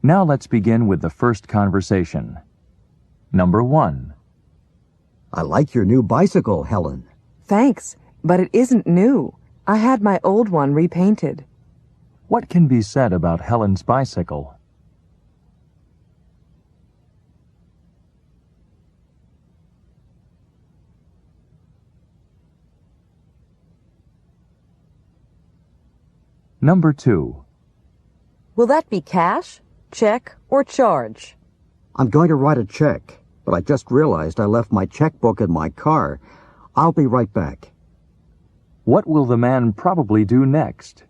Now let's begin with the first conversation. Number 1. I like your new bicycle, Helen. Thanks, but it isn't new. I had my old one repainted. What can be said about Helen's bicycle? Number 2. Will that be cash, check, or charge? I'm going to write a check, but I just realized I left my checkbook in my car. I'll be right back. What will the man probably do next?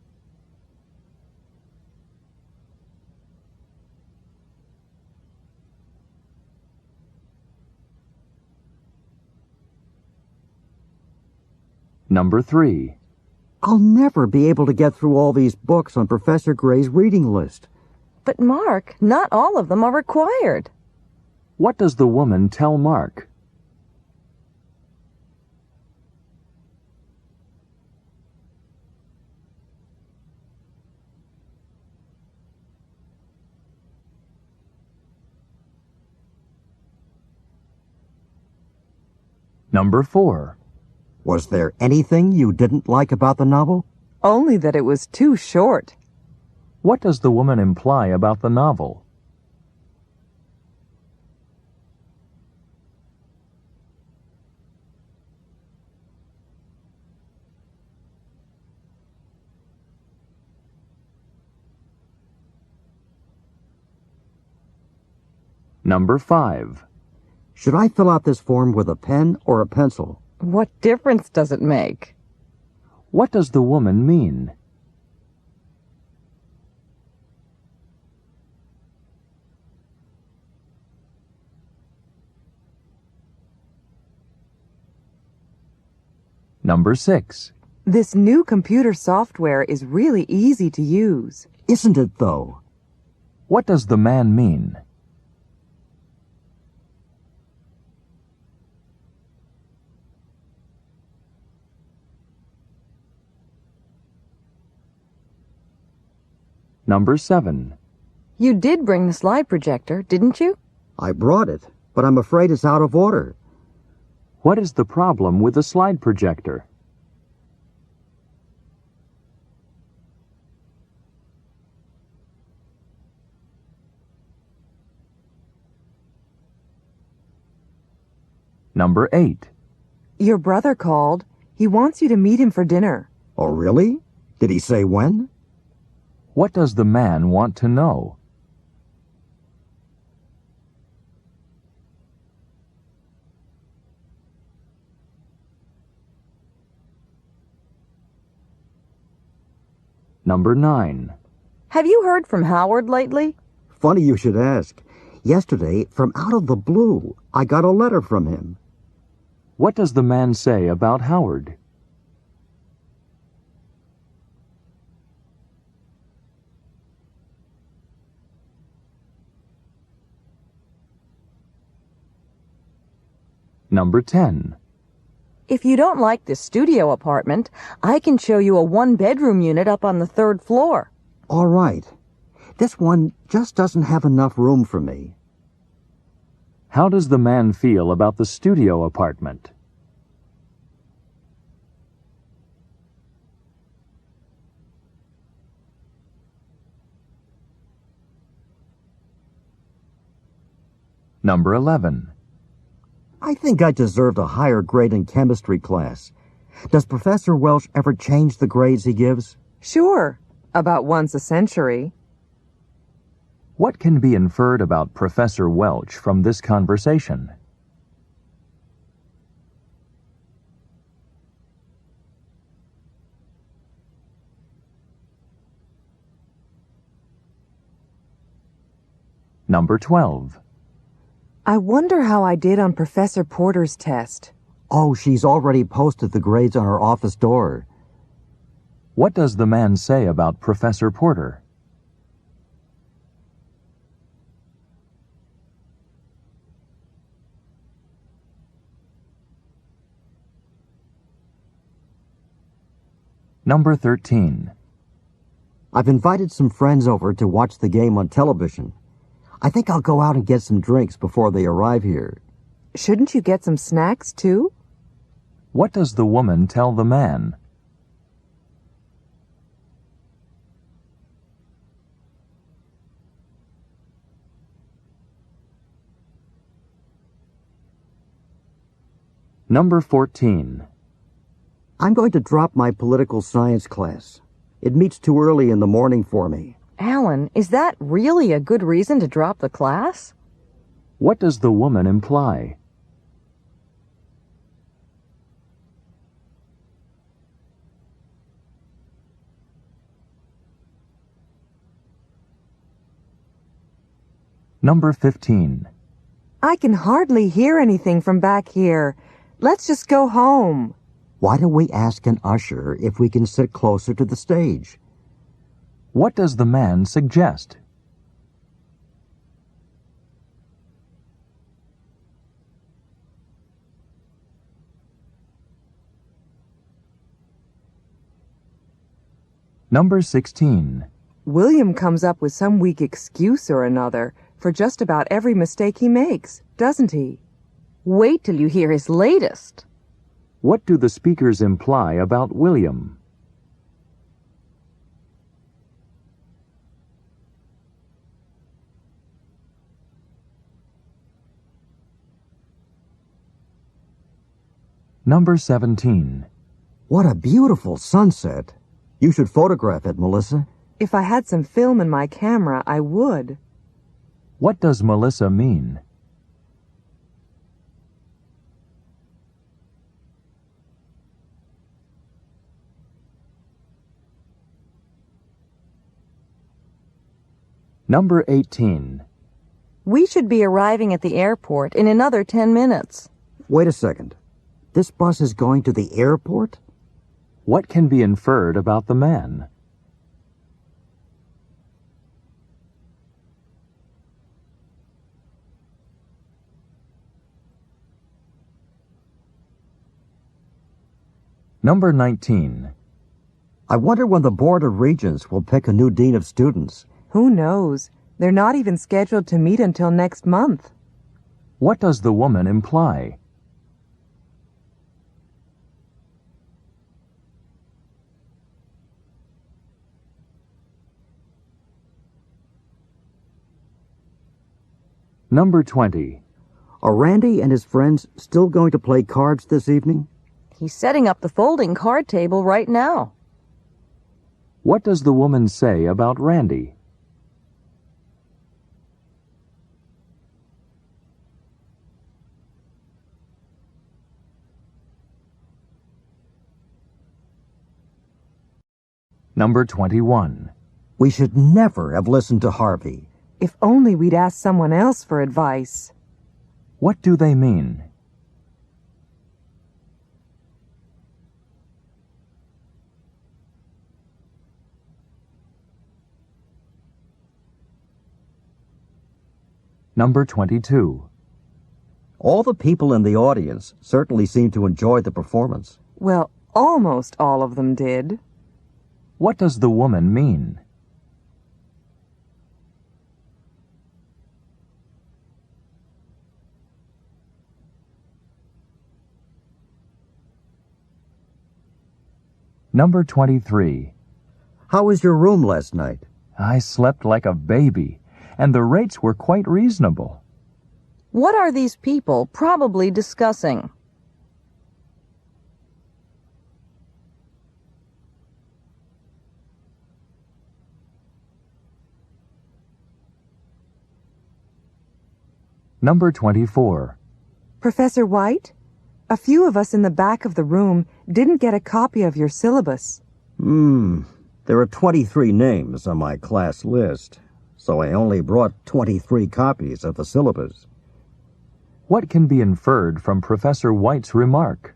Number 3. I'll never be able to get through all these books on Professor Gray's reading list. But Mark, not all of them are required. What does the woman tell Mark? Number 4. Was there anything you didn't like about the novel? Only that it was too short. What does the woman imply about the novel? Number 5. Should I fill out this form with a pen or a pencil? What difference does it make? What does the woman mean? Number 6. This new computer software is really easy to use. Isn't it, though? What does the man mean? Number 7. You did bring the slide projector, didn't you? I brought it, but I'm afraid it's out of order. What is the problem with the slide projector? Number 8. Your brother called. He wants you to meet him for dinner. Oh, really? Did he say when? What does the man want to know? Number 9. Have you heard from Howard lately? Funny you should ask. Yesterday, from out of the blue, I got a letter from him. What does the man say about Howard? Number 10. If you don't like this studio apartment, I can show you a one-bedroom unit up on the 3rd floor. All right. This one just doesn't have enough room for me. How does the man feel about the studio apartment? Number 11. I think I deserved a higher grade in chemistry class. Does Professor Welch ever change the grades he gives? Sure, about once a century. What can be inferred about Professor Welch from this conversation? Number 12. I wonder how I did on Professor Porter's test. Oh, she's already posted the grades on her office door. What does the man say about Professor Porter? Number 13. I've invited some friends over to watch the game on television. I think I'll go out and get some drinks before they arrive here. Shouldn't you get some snacks, too? What does the woman tell the man? Number 14. I'm going to drop my political science class. It meets too early in the morning for me. Alan, is that really a good reason to drop the class? What does the woman imply? Number 15. I can hardly hear anything from back here. Let's just go home. Why don't we ask an usher if we can sit closer to the stage? What does the man suggest? Number 16. William comes up with some weak excuse or another for just about every mistake he makes, doesn't he? Wait till you hear his latest. What do the speakers imply about William? Number 17. What a beautiful sunset. You should photograph it, Melissa. If I had some film in my camera, I would. What does Melissa mean? Number 18. We should be arriving at the airport in another 10 minutes. Wait a second. This bus is going to the airport? What can be inferred about the man? Number 19. I wonder when the Board of Regents will pick a new dean of students. Who knows? They're not even scheduled to meet until next month. What does the woman imply? Number 20. Are Randy and his friends still going to play cards this evening? He's setting up the folding card table right now. What does the woman say about Randy? Number 21. We should never have listened to Harvey. If only we'd asked someone else for advice. What do they mean? Number 22. All the people in the audience certainly seemed to enjoy the performance. Well, almost all of them did. What does the woman mean? Number 23. How was your room last night? I slept like a baby, and the rates were quite reasonable. What are these people probably discussing? Number 24. Professor White? A few of us in the back of the room didn't get a copy of your syllabus. There are 23 names on my class list, so I only brought 23 copies of the syllabus. What can be inferred from Professor White's remark?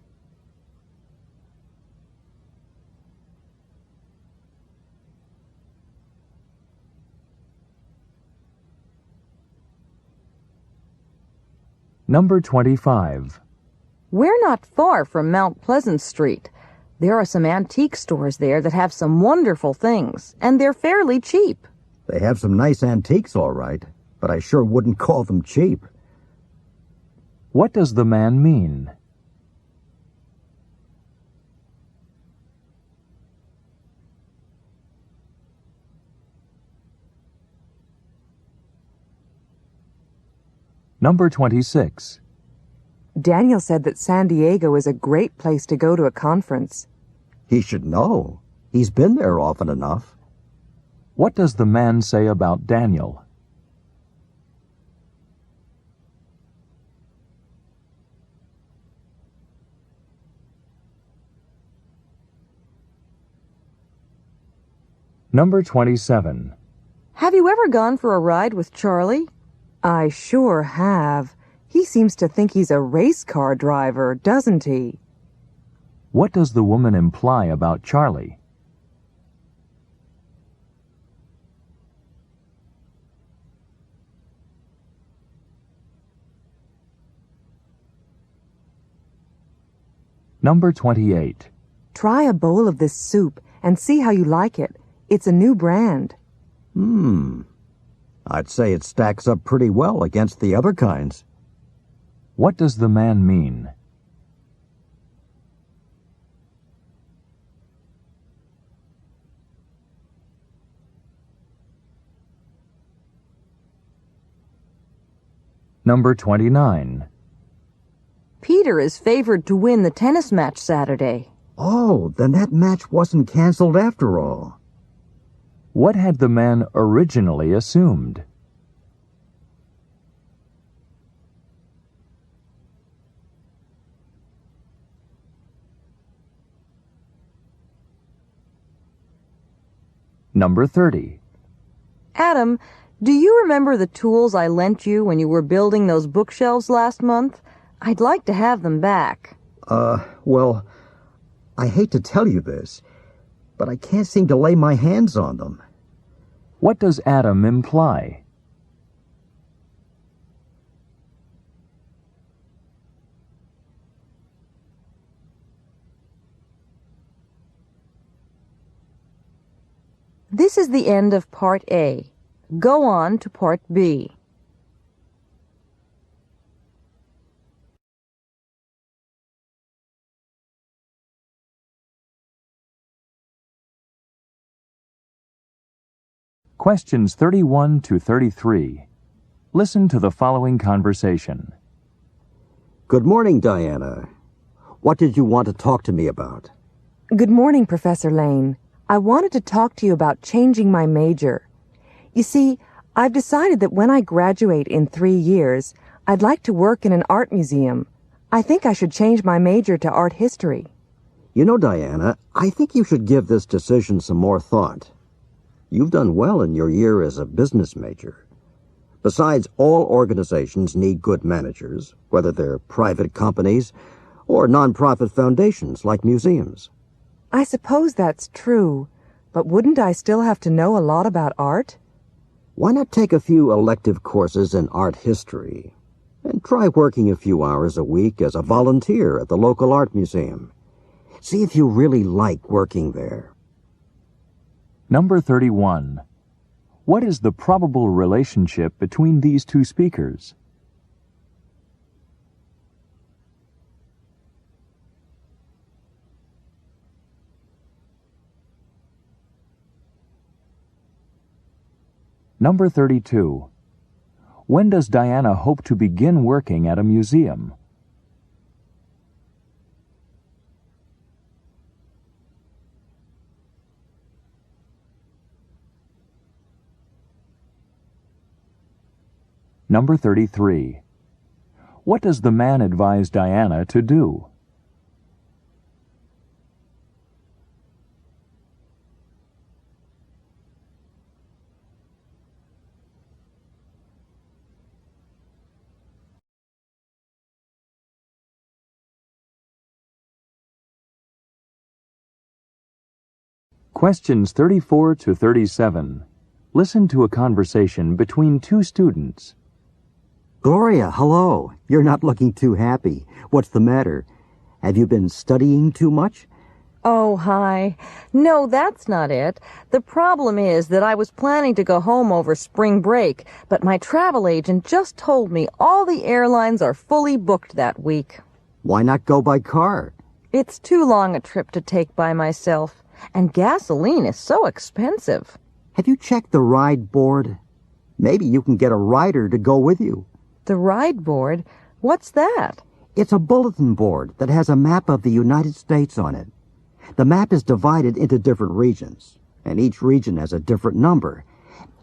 Number 25. We're not far from Mount Pleasant Street. There are some antique stores there that have some wonderful things, and they're fairly cheap. They have some nice antiques, all right. but I sure wouldn't call them cheap. What does the man mean? Number 26. Daniel said that San Diego is a great place to go to a conference. He should know. He's been there often enough. What does the man say about Daniel? Number 27. Have you ever gone for a ride with Charlie? I sure have. He seems to think he's a race car driver, doesn't he? What does the woman imply about Charlie? Number 28. Try a bowl of this soup and see how you like it. It's a new brand. I'd say it stacks up pretty well against the other kinds. What does the man mean? Number 29. Peter is favored to win the tennis match Saturday. Oh, then that match wasn't canceled after all. What had the man originally assumed? Number 30. Adam, do you remember the tools I lent you when you were building those bookshelves last month? I'd like to have them back. Well, I hate to tell you this, but I can't seem to lay my hands on them. What does Adam imply? This is the end of Part A. Go on to Part B. Questions 31 to 33. Listen to the following conversation. Good morning, Diana. What did you want to talk to me about? Good morning, Professor Lane. I wanted to talk to you about changing my major. You see, I've decided that when I graduate in 3 years, I'd like to work in an art museum. I think I should change my major to art history. You know, Diana, I think you should give this decision some more thought. You've done well in your year as a business major. Besides, all organizations need good managers, whether they're private companies or nonprofit foundations like museums. I suppose that's true, but wouldn't I still have to know a lot about art? Why not take a few elective courses in art history and try working a few hours a week as a volunteer at the local art museum? See if you really like working there. Number 31. What is the probable relationship between these two speakers? Number 32. When does Diana hope to begin working at a museum? Number 33. What does the man advise Diana to do? Questions 34 to 37. Listen to a conversation between two students. Gloria, hello. You're not looking too happy. What's the matter? Have you been studying too much? Oh, hi. No, that's not it. The problem is that I was planning to go home over spring break, but my travel agent just told me all the airlines are fully booked that week. Why not go by car? It's too long a trip to take by myself, and gasoline is so expensive. Have you checked the ride board? Maybe you can get a rider to go with you. The ride board? What's that? It's a bulletin board that has a map of the United States on it. The map is divided into different regions, and each region has a different number.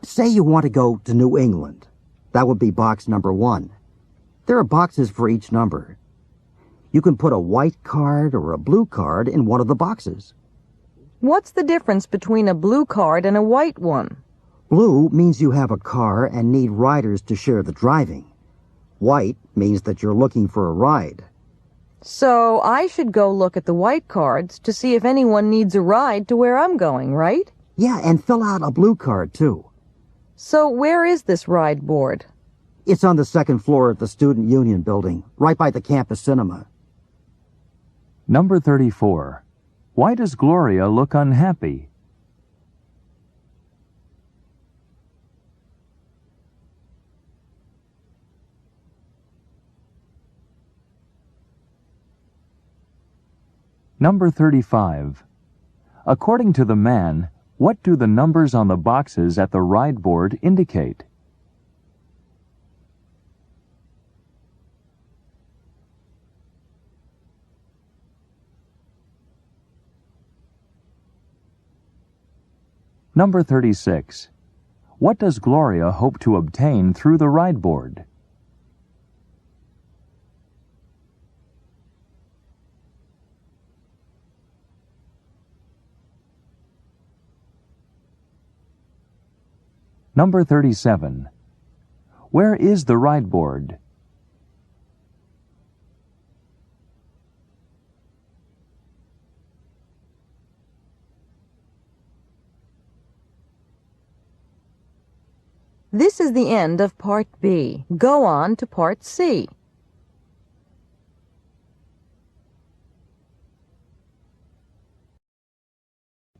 Say you want to go to New England. That would be box number 1. There are boxes for each number. You can put a white card or a blue card in one of the boxes. What's the difference between a blue card and a white one? Blue means you have a car and need riders to share the driving. White means that you're looking for a ride. So I should go look at the white cards to see if anyone needs a ride to where I'm going, right? Yeah, and fill out a blue card, too. So where is this ride board? It's on the 2nd floor of the Student Union building, right by the campus cinema. Number 34. Why does Gloria look unhappy? Number 35. According to the man, what do the numbers on the boxes at the ride board indicate? Number 36. What does Gloria hope to obtain through the ride board? Number 37. Where is the ride board? This is the end of Part B. Go on to Part C.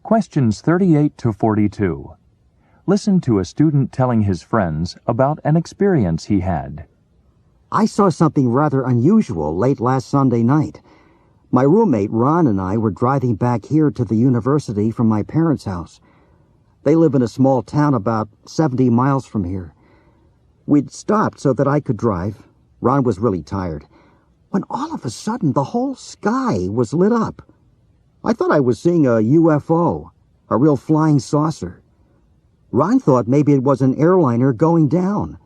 Questions 38 to 42. Listen to a student telling his friends about an experience he had. I saw something rather unusual late last Sunday night. My roommate Ron and I were driving back here to the university from my parents' house. They live in a small town about 70 miles from here. We'd stopped so that I could drive. Ron was really tired. When all of a sudden the whole sky was lit up. I thought I was seeing a UFO, a real flying saucer. Ron thought maybe it was an airliner going down,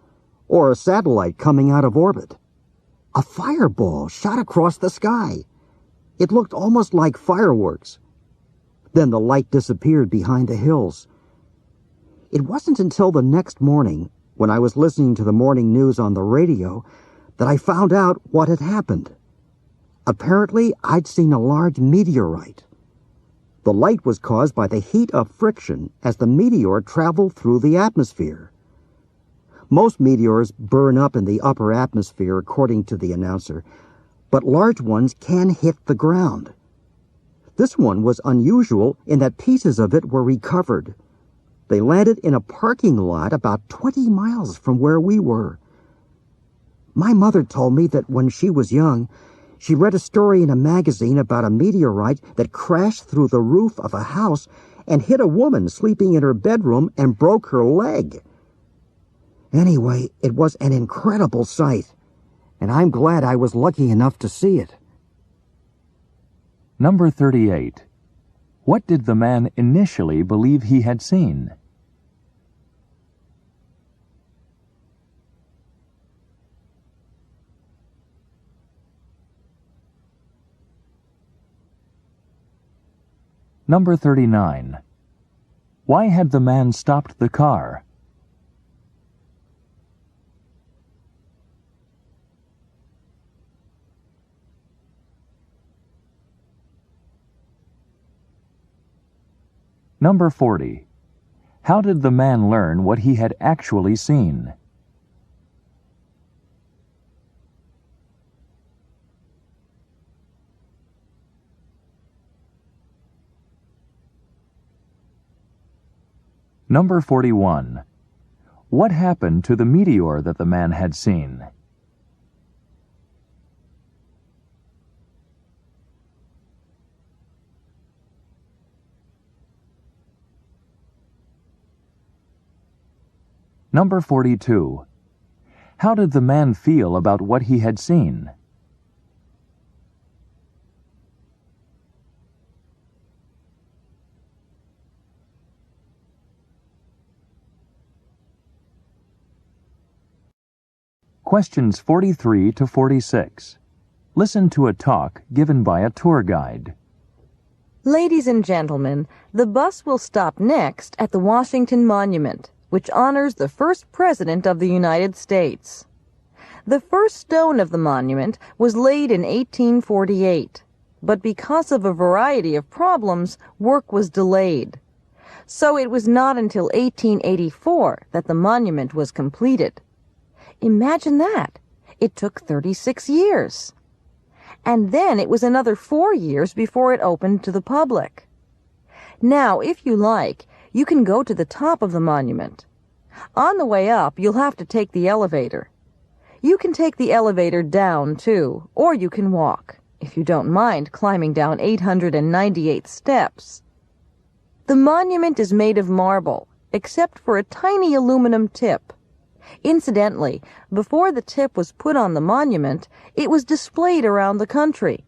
or a satellite coming out of orbit. A fireball shot across the sky. It looked almost like fireworks. Then the light disappeared behind the hills. It wasn't until the next morning, when I was listening to the morning news on the radio, that I found out what had happened. Apparently, I'd seen a large meteorite. The light was caused by the heat of friction as the meteor traveled through the atmosphere. Most meteors burn up in the upper atmosphere, according to the announcer, but large ones can hit the ground. This one was unusual in that pieces of it were recovered. They landed in a parking lot about 20 miles from where we were. My mother told me that when she was young, she read a story in a magazine about a meteorite that crashed through the roof of a house and hit a woman sleeping in her bedroom and broke her leg. Anyway, it was an incredible sight, and I'm glad I was lucky enough to see it. Number 38. What did the man initially believe he had seen? Number 39. Why had the man stopped the car? Number 40. How did the man learn what he had actually seen? Number 41. What happened to the meteor that the man had seen? Number 42. How did the man feel about what he had seen? Questions 43 to 46. Listen to a talk given by a tour guide. Ladies and gentlemen, the bus will stop next at the Washington Monument, which honors the first president of the United States. The first stone of the monument was laid in 1848, but because of a variety of problems, work was delayed. So it was not until 1884 that the monument was completed. Imagine that. It took 36 years. And then it was another 4 years before it opened to the public. Now, if you like, you can go to the top of the monument. On the way up, you'll have to take the elevator. You can take the elevator down, too, or you can walk, if you don't mind climbing down 898 steps. The monument is made of marble, except for a tiny aluminum tip. Incidentally, before the tip was put on the monument, it was displayed around the country.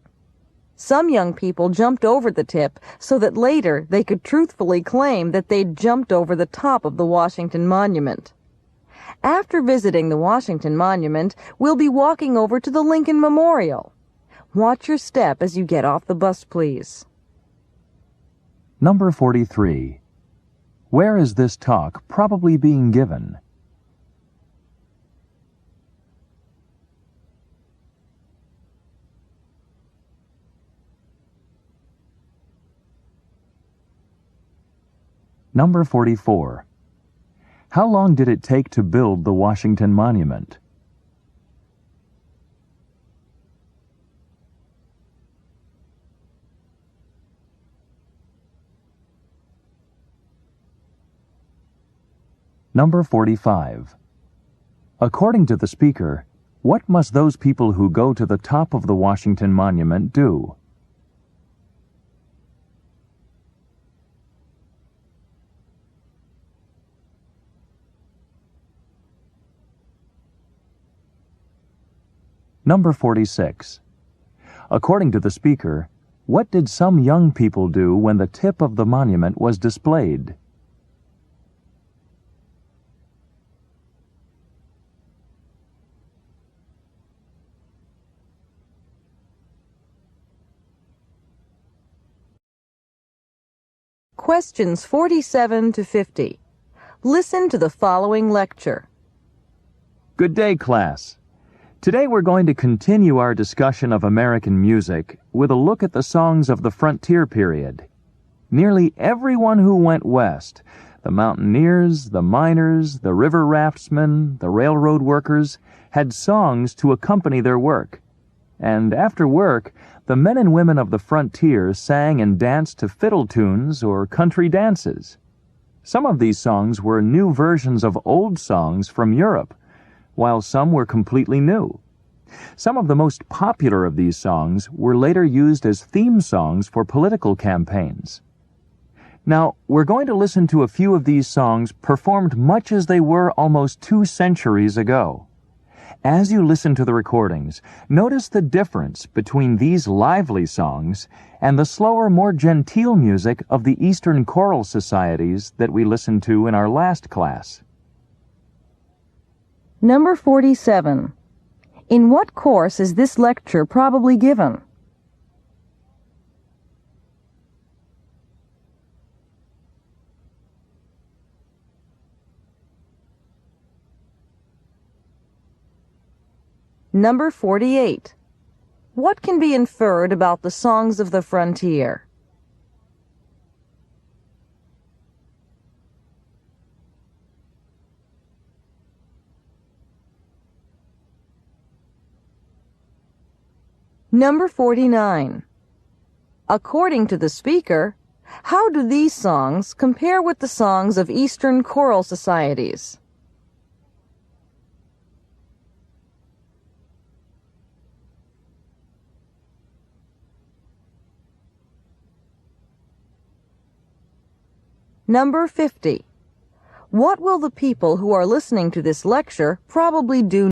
Some young people jumped over the tip so that later they could truthfully claim that they'd jumped over the top of the Washington Monument. After visiting the Washington Monument, we'll be walking over to the Lincoln Memorial. Watch your step as you get off the bus, please. Number 43. Where is this talk probably being given? Number 44. How long did it take to build the Washington Monument? Number 45. According to the speaker, what must those people who go to the top of the Washington Monument do? Number 46. According to the speaker, what did some young people do when the tip of the monument was displayed? Questions 47 to 50. Listen to the following lecture. Good day, class. Today we're going to continue our discussion of American music with a look at the songs of the frontier period. Nearly everyone who went west, the mountaineers, the miners, the river raftsmen, the railroad workers, had songs to accompany their work. And after work, the men and women of the frontier sang and danced to fiddle tunes or country dances. Some of these songs were new versions of old songs from Europe, while some were completely new. Some of the most popular of these songs were later used as theme songs for political campaigns. Now, we're going to listen to a few of these songs performed much as they were almost 2 centuries ago. As you listen to the recordings, notice the difference between these lively songs and the slower, more genteel music of the Eastern choral societies that we listened to in our last class. Number 47. In what course is this lecture probably given? Number 48. What can be inferred about the songs of the frontier? Number 49. According to the speaker, How do these songs compare with the songs of Eastern choral societies? Number 50. What will the people who are listening to this lecture probably do